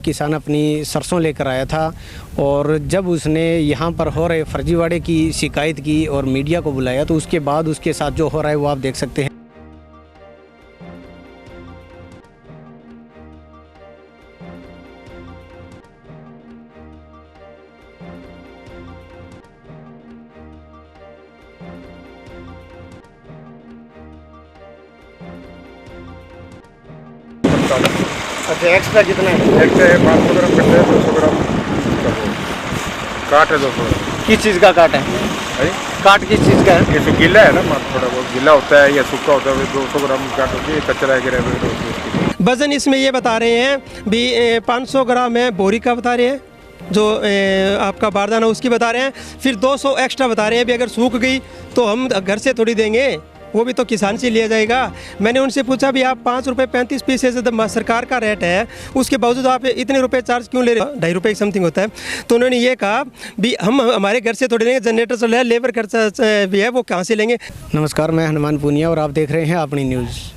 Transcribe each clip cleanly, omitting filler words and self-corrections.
किसान अपनी सरसों लेकर आया था और जब उसने यहाँ पर हो रहे फर्जीवाड़े की शिकायत की और मीडिया को बुलाया तो उसके बाद उसके साथ जो हो रहा है वो आप देख सकते हैं। अच्छा, एक्स्ट्रा कितना है? एक है 500 ग्राम कट्टे है, 200 ग्राम काट है, 200 ग्राम। किस चीज़ का काट है? अरे काट किस चीज़ का है? ये तो गीला है ना, थोड़ा बहुत गीला होता है या सूखा होता है। 200 ग्राम काट होती है, कचरा है गिरा। वजन इसमें ये बता रहे हैं भी 500 ग्राम है बोरी का बता रहे हैं, जो आपका बारदाना उसकी बता रहे हैं। फिर 200 एक्स्ट्रा बता रहे हैं भी अगर सूख गई तो हम घर से थोड़ी देंगे, वो भी तो किसान से लिया जाएगा। मैंने उनसे पूछा भी आप 5 रुपये 35 पैसे से सरकार का रेट है, उसके बावजूद आप इतने रुपए चार्ज क्यों ले रहे हो? 2.5 रुपये समथिंग होता है। तो उन्होंने ये कहा भी हम हमारे घर से थोड़ी लेंगे, जनरेटर चल रहा है, लेबर खर्चा भी है, वो कहाँ से लेंगे। नमस्कार, मैं हनुमान पूनिया और आप देख रहे हैं अपनी न्यूज़।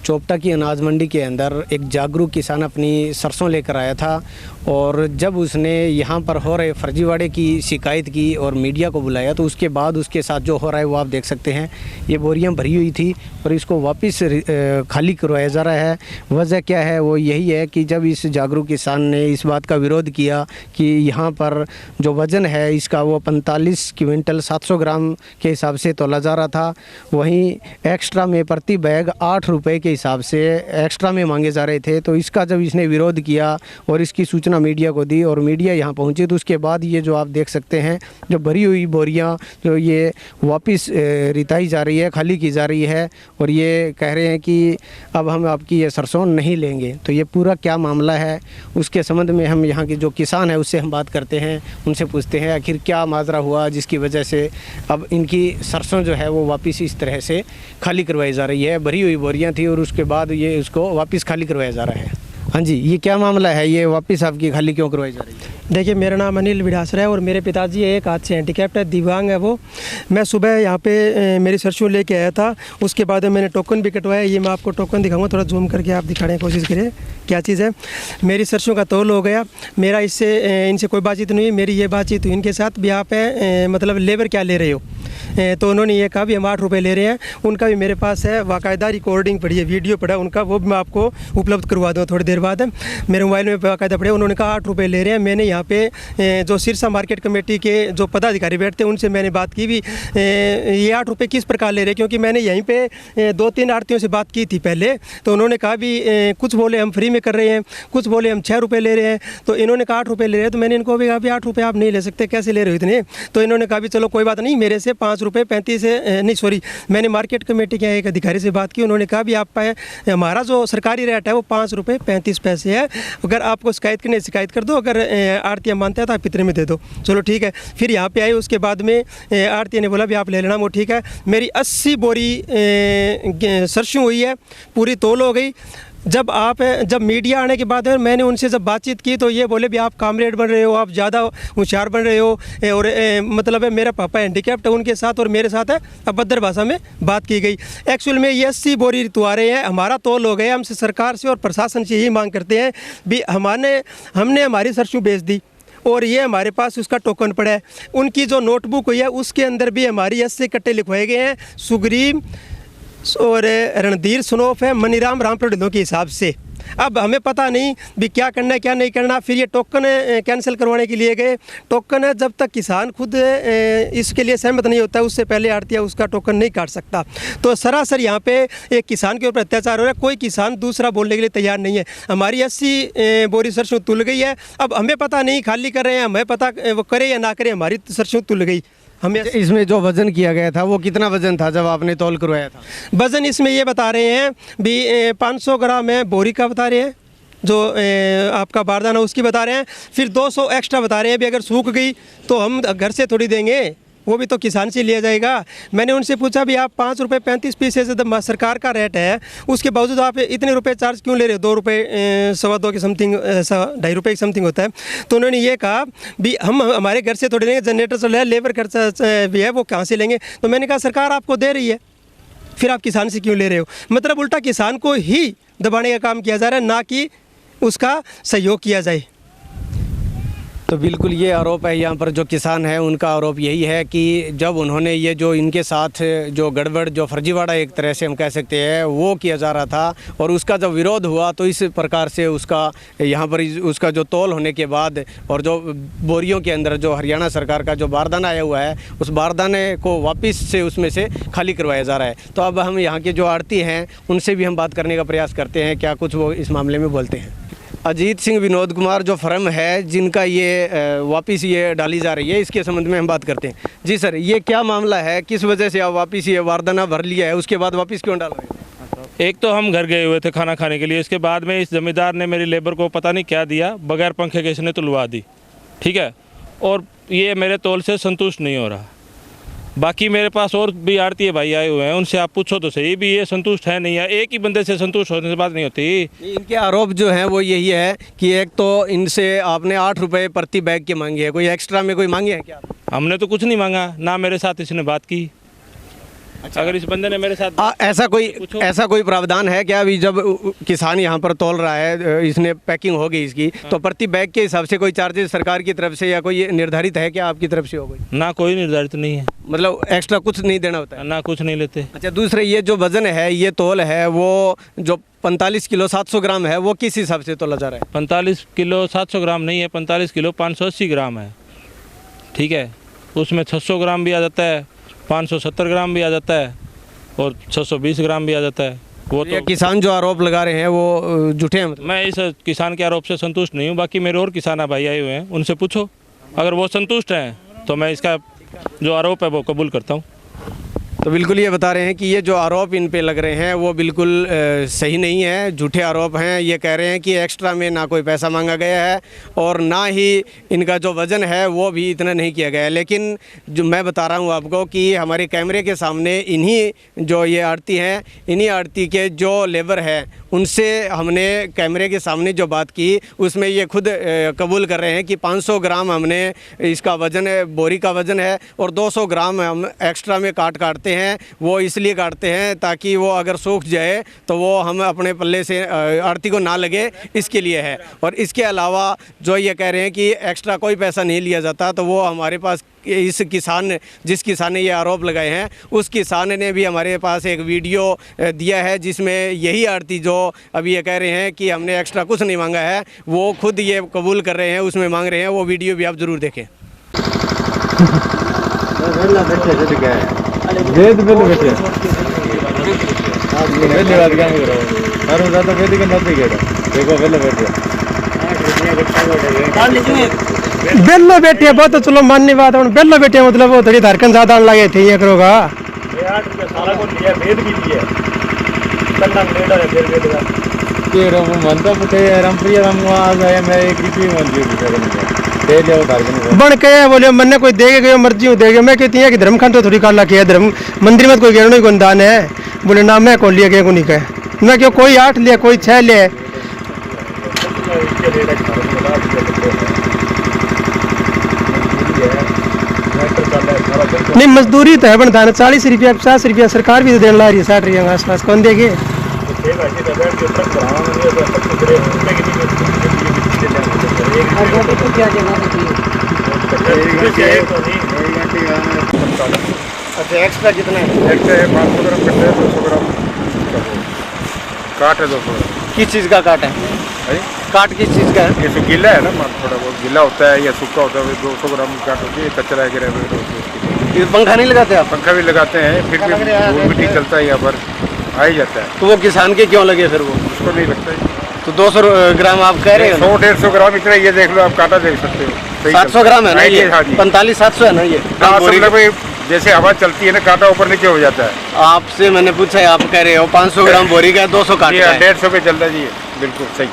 चोपटा की अनाज मंडी के अंदर एक जागरूक किसान अपनी सरसों लेकर आया था और जब उसने यहाँ पर हो रहे फर्जीवाड़े की शिकायत की और मीडिया को बुलाया तो उसके बाद उसके साथ जो हो रहा है वो आप देख सकते हैं। ये बोरियां भरी हुई थी और इसको वापस खाली करवाया जा रहा है। वजह क्या है? वो यही है कि जब इस जागरूक किसान ने इस बात का विरोध किया कि यहाँ पर जो वज़न है इसका वो 45 क्विंटल 700 ग्राम के हिसाब से तोला जा रहा था, वहीं एक्स्ट्रा में प्रति बैग 8 रुपये के हिसाब से एक्स्ट्रा में मांगे जा रहे थे। तो इसका जब इसने विरोध किया और इसकी सूचना मीडिया को दी और मीडिया यहाँ पहुँची तो उसके बाद ये जो आप देख सकते हैं जो भरी हुई बोरियाँ जो ये वापस रिताई जा रही है, खाली की जा रही है और ये कह रहे हैं कि अब हम आपकी ये सरसों नहीं लेंगे। तो ये पूरा क्या मामला है उसके संबंध में हम यहाँ के जो किसान है उससे हम बात करते हैं, उनसे पूछते हैं आखिर क्या माजरा हुआ जिसकी वजह से अब इनकी सरसों जो है वो वापस इस तरह से खाली करवाई जा रही है। भरी हुई बोरियाँ थी और उसके बाद ये उसको वापस खाली करवाया जा रहा है। हाँ जी, ये क्या मामला है? ये वापस आपकी खाली क्यों करवाई जा रही है? देखिए, मेरा नाम अनिल विडासरा है और मेरे पिताजी एक हाथ से हैंडीकैप्ट है, दिव्यांग है वो। मैं सुबह यहाँ पे मेरी सरसों लेके आया था, उसके बाद मैंने टोकन भी कटवाया। ये मैं आपको टोकन दिखाऊंगा, थोड़ा जूम करके आप दिखाने की कोशिश करें क्या चीज़ है। मेरी सरसों का तौल हो गया। मेरा इनसे कोई बातचीत नहीं हुई, मेरी ये बातचीत हुई इनके साथ भी आप मतलब लेबर क्या ले रहे हो। तो उन्होंने ये कहा भी हम 8 रुपये ले रहे हैं। उनका भी मेरे पास है बाकायदा रिकॉर्डिंग पड़ी है, वीडियो पड़ा है उनका, वो भी मैं आपको उपलब्ध करवा दूँ थोड़ी देर बाद। मेरे मोबाइल में बाकायदा पड़े। उन्होंने कहा 8 रुपये ले रहे हैं। मैंने यहाँ पे जो सिरसा मार्केट कमेटी के जो पदाधिकारी बैठते हैं उनसे मैंने बात की भी ये 8 रुपये किस प्रकार ले रहे हैं, क्योंकि मैंने यहीं पे 2-3 आड़तियों से बात की थी पहले। तो उन्होंने कहा भी कुछ बोले हम फ्री में कर रहे हैं, कुछ बोले हम 6 रुपये ले रहे हैं। तो इन्होंने कहा 8 रुपये ले रहे हैं। तो मैंने इनको भी कहा भी 8 रुपये आप नहीं ले सकते, कैसे ले रहे हो इतने? तो इन्होंने कहा भी चलो कोई बात नहीं, मेरे से 5 रुपये 35 नहीं सॉरी, मैंने मार्केट कमेटी के एक अधिकारी से बात की। उन्होंने कहा भी आप हमारा जो सरकारी रेट है वो 5 रुपये 35 पैसे है। अगर आपको शिकायत करनी शिकायत कर दो, अगर आड़तिया मानते हैं तो आप इतने में दे दो। चलो ठीक है। फिर यहाँ पे आए, उसके बाद में आड़तिया ने बोला भी आप ले लेना, वो ठीक है। मेरी 80 बोरी सरसों हुई है, पूरी तौल हो गई। जब मीडिया आने के बाद मैंने उनसे जब बातचीत की तो ये बोले भी आप कामरेड बन रहे हो, आप ज़्यादा होशियार बन रहे हो और मतलब है मेरा पापा हैंडीकैप्ट है उनके साथ और मेरे साथ है अभद्र भाषा में बात की गई। एक्चुअल में ये 80 बोरी ऋतु आ रहे हैं, हमारा तौल हो गया। हमसे सरकार से और प्रशासन से यही मांग करते हैं भी हमने हमारी सरसों बेच दी और ये हमारे पास उसका टोकन पड़ा है। उनकी जो नोटबुक हुई है उसके अंदर भी हमारी 80 कट्टे लिखवाए गए हैं, सुग्रीव और रणधीर स्नोफ है, मनीराम रामपुर ढिल्लों के हिसाब से। अब हमें पता नहीं भी क्या करना है क्या नहीं करना। फिर ये टोकन कैंसिल करवाने के लिए गए। टोकन जब तक किसान खुद इसके लिए सहमत नहीं होता उससे पहले आड़तिया उसका टोकन नहीं काट सकता। तो सरासर यहाँ पे एक किसान के ऊपर अत्याचार हो रहा है। कोई किसान दूसरा बोलने के लिए तैयार नहीं है। हमारी 80 बोरी सरसों तुल गई है। अब हमें पता नहीं खाली कर रहे हैं, हमें पता वो करे या ना करे, हमारी सरसों तुल गई। हमें इसमें जो वज़न किया गया था वो कितना वज़न था जब आपने तौल करवाया था? वज़न इसमें ये बता रहे हैं भी 500 ग्राम है बोरी का बता रहे हैं, जो आपका बारदाना उसकी बता रहे हैं। फिर 200 एक्स्ट्रा बता रहे हैं भी अगर सूख गई तो हम घर से थोड़ी देंगे, वो भी तो किसान से लिया जाएगा। मैंने उनसे पूछा भी आप 5 रुपये 35 पैसे से सरकार का रेट है, उसके बावजूद आप इतने रुपए चार्ज क्यों ले रहे हो? 2 रुपये 2.25 के समथिंग 2.5 रुपये के समथिंग होता है। तो उन्होंने ये कहा भी हम हमारे घर से थोड़ी लेंगे, जनरेटर चल रहा है, लेबर खर्चा भी है, वो कहाँ से लेंगे? तो मैंने कहा सरकार आपको दे रही है, फिर आप किसान से क्यों ले रहे हो? मतलब उल्टा किसान को ही दबाने का काम किया जा रहा है, ना कि उसका सहयोग किया जाए। तो बिल्कुल ये आरोप है, यहाँ पर जो किसान है उनका आरोप यही है कि जब उन्होंने ये जो इनके साथ जो गड़बड़, जो फर्जीवाड़ा एक तरह से हम कह सकते हैं, वो किया जा रहा था और उसका जब विरोध हुआ तो इस प्रकार से उसका यहाँ पर उसका जो तौल होने के बाद और जो बोरियों के अंदर जो हरियाणा सरकार का जो बारदाना आया हुआ है, उस बारदाने को वापस से उसमें से खाली करवाया जा रहा है। तो अब हम यहाँ के जो आड़ती हैं उनसे भी हम बात करने का प्रयास करते हैं, क्या कुछ वो इस मामले में बोलते हैं। अजीत सिंह विनोद कुमार जो फर्म है जिनका ये वापस ये डाली जा रही है, इसके संबंध में हम बात करते हैं। जी सर, ये क्या मामला है, किस वजह से आप वापस ये बारदाना भर लिया है, उसके बाद वापस क्यों डाल रहे हैं? एक तो हम घर गए हुए थे खाना खाने के लिए, इसके बाद में इस जमींदार ने मेरी लेबर को पता नहीं क्या दिया, बगैर पंखे के इसने तुलवा दी, ठीक है। और ये मेरे तौल से संतुष्ट नहीं हो रहा। बाकी मेरे पास और भी आड़ती भाई आए हुए हैं, उनसे आप पूछो तो सही, भी ये संतुष्ट है नहीं है। एक ही बंदे से संतुष्ट होने से बात नहीं होती। इनके आरोप जो हैं वो यही है कि एक तो इनसे आपने 8 रुपये प्रति बैग के मांगे हैं, कोई एक्स्ट्रा में कोई मांगे हैं क्या? हमने तो कुछ नहीं मांगा, ना मेरे साथ इसने बात की। अच्छा। अगर इस बंदे ने मेरे साथ ऐसा कोई प्रावधान है क्या? अभी जब किसान यहाँ पर तौल रहा है, इसने पैकिंग हो गई इसकी, तो प्रति बैग के हिसाब से कोई चार्जेस सरकार की तरफ से या कोई निर्धारित है क्या आपकी तरफ से? हो गई ना, कोई निर्धारित नहीं है, मतलब एक्स्ट्रा कुछ नहीं देना होता है? ना कुछ नहीं लेते। अच्छा, दूसरे ये जो वजन है, ये तौल है, वो जो 45 किलो 700 ग्राम है, वो किस हिसाब से तोला जा रहा है? 45 किलो 700 ग्राम नहीं है, 45 किलो 580 ग्राम है, ठीक है। उसमें 600 ग्राम भी आ जाता है, 570 ग्राम भी आ जाता है और 620 ग्राम भी आ जाता है। वो ये तो किसान जो आरोप लगा रहे हैं वो झूठे हैं मतलब? मैं इस किसान के आरोप से संतुष्ट नहीं हूँ। बाकी मेरे और किसान भाई आए हुए हैं, उनसे पूछो, अगर वो संतुष्ट हैं तो मैं इसका जो आरोप है वो कबूल करता हूँ। तो बिल्कुल ये बता रहे हैं कि ये जो आरोप इन पे लग रहे हैं वो बिल्कुल सही नहीं है, झूठे आरोप हैं। ये कह रहे हैं कि एक्स्ट्रा में ना कोई पैसा मांगा गया है और ना ही इनका जो वज़न है वो भी इतना नहीं किया गया है। लेकिन जो मैं बता रहा हूँ आपको कि हमारे कैमरे के सामने इन्हीं जो ये आड़ती हैं, इन्हीं आड़ती के जो लेबर है उनसे हमने कैमरे के सामने जो बात की उसमें ये खुद कबूल कर रहे हैं कि 500 ग्राम हमने इसका वज़न है, बोरी का वज़न है, और 200 ग्राम हम एक्स्ट्रा में काटते हैं। वो इसलिए काटते हैं ताकि वो अगर सूख जाए तो वो हम अपने पल्ले से आड़ती को ना लगे, इसके लिए है। और इसके अलावा जो ये कह रहे हैं कि एक्स्ट्रा कोई पैसा नहीं लिया जाता, तो वो हमारे पास इस किसान, जिस किसान ने ये आरोप लगाए हैं, उस किसान ने भी हमारे पास एक वीडियो दिया है जिसमें यही आड़ती जो अभी ये कह रहे हैं कि हमने एक्स्ट्रा कुछ नहीं मांगा है, वो खुद ये कबूल कर रहे हैं, उसमें मांग रहे हैं। वो वीडियो भी आप ज़रूर देखें। बेलो बेटे बहुत तो चलो माननी बात है, बेलो बेटे मतलब वो थोड़ी धड़कन ज्यादा लगे थे ये करोगा। बन के बोले मैंने कोई देगे गयो मर्जी दे गयो, मैं कहती है कि धर्म खंड तो थोड़ी काला किया, धर्म मंदिर में कोई गेड़ो नहीं कोई दान है, बोले ना मैं कौन लिया गया को नहीं कहे, मैं क्यों कोई 8 लिया कोई 6 लिया। नहीं मजदूरी तो है बनता है, 40 रुपया 50 रुपया सरकार भी तो देने ला रही है, 60 रुपया के आसपास कौन देगी? अच्छा, एक्स्ट्रा कितना है? एक्स्ट्रा है 500 ग्राम कट्टे है, 200 ग्राम काट है, 200 ग्राम। किस चीज़ का काट है? काट किस चीज़ का है? ये तो गीला है ना, थोड़ा बहुत गीला होता है या सूखा होता है, 200 ग्राम काट होती है, कचरा है गिरा हुआ है। ये पंखा नहीं लगाते आप? पंखा भी लगाते हैं, फिर भी वो भी ठीक चलता है, यहाँ पर आ ही जाता है। तो वो किसान के क्यों लगे फिर? वो उसको नहीं लगता है। तो 200 ग्राम आप कह रहे हैं? 100-150 ग्राम इतना, ये देख लो आप, काटा देख सकते हो। 700 ग्राम है ना ये? हाँ जी। 45-700 है ना ये? हाँ, मतलब भाई जैसे हवा चलती है ना, कांटा ऊपर नीचे हो जाता है। आपसे मैंने पूछा है, आप कह रहे हो 500 ग्राम बोरी का 200 काट का है। 150 पे चलता है जी, बिल्कुल सही।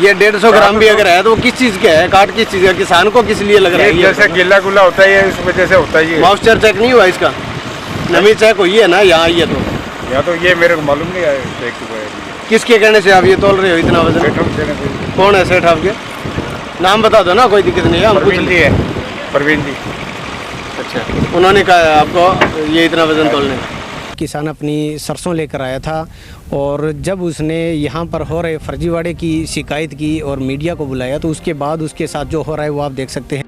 ये 150 ग्राम भी अगर है तो वो किस चीज़ का है? काट किस चीज़ का? किसान को किस लिए लग रहा है? जैसे गिल्ला गुला होता है, इस वजह से होता है ये। मॉइस्चर चेक नहीं हुआ इसका? नमी चेक हुई है ना यहाँ? ये तो या तो ये मेरे को मालूम नहीं है, चेक हुआ है। किसके कहने से आप ये तोल रहे हो इतना वजन? कौन है सेठ आपके? नाम बता दो ना, कोई दिक्कत नहीं है, हम पूछ प्रवीण है, प्रवीण जी। अच्छा, उन्होंने कहा आपको ये इतना वजन तोलने का? किसान अपनी सरसों लेकर आया था और जब उसने यहाँ पर हो रहे फर्जीवाड़े की शिकायत की और मीडिया को बुलाया तो उसके बाद उसके साथ जो हो रहा है वो आप देख सकते हैं।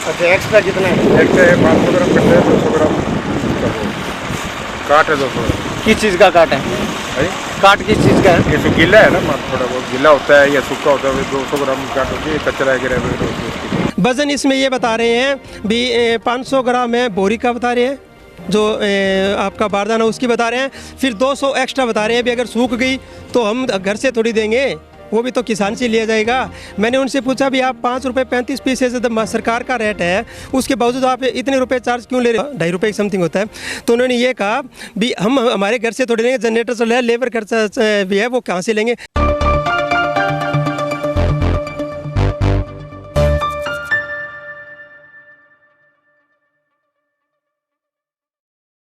अच्छा, एक्स्ट्रा कितना है? एक से 500 ग्राम कट्टे है, 200 ग्राम काट है, 200 ग्राम। किस चीज़ का काट है? है काट किस चीज़ का है? ये तो गीला है ना, माल थोड़ा बहुत गीला होता है या सूखा होता है, 200 ग्राम काट होती है, कचरा है गिरा। वज़न इसमें ये बता रहे हैं भी 500 ग्राम है बोरी का बता रहे हैं, जो आपका बारदाना उसकी बता रहे हैं, फिर 200 एक्स्ट्रा बता रहे हैं भी अगर सूख गई तो हम घर से थोड़ी देंगे, वो भी तो किसान से लिया जाएगा। मैंने उनसे पूछा भी आप 5 रुपये 35 पैसे से सरकार का रेट है, उसके बावजूद आप इतने रुपए चार्ज क्यों ले रहे हो? 2.5 रुपये समथिंग होता है। तो उन्होंने ये कहा भी हम हमारे घर से थोड़ी लेंगे, जनरेटर से ले, लेबर खर्चा भी है वो कहाँ से लेंगे।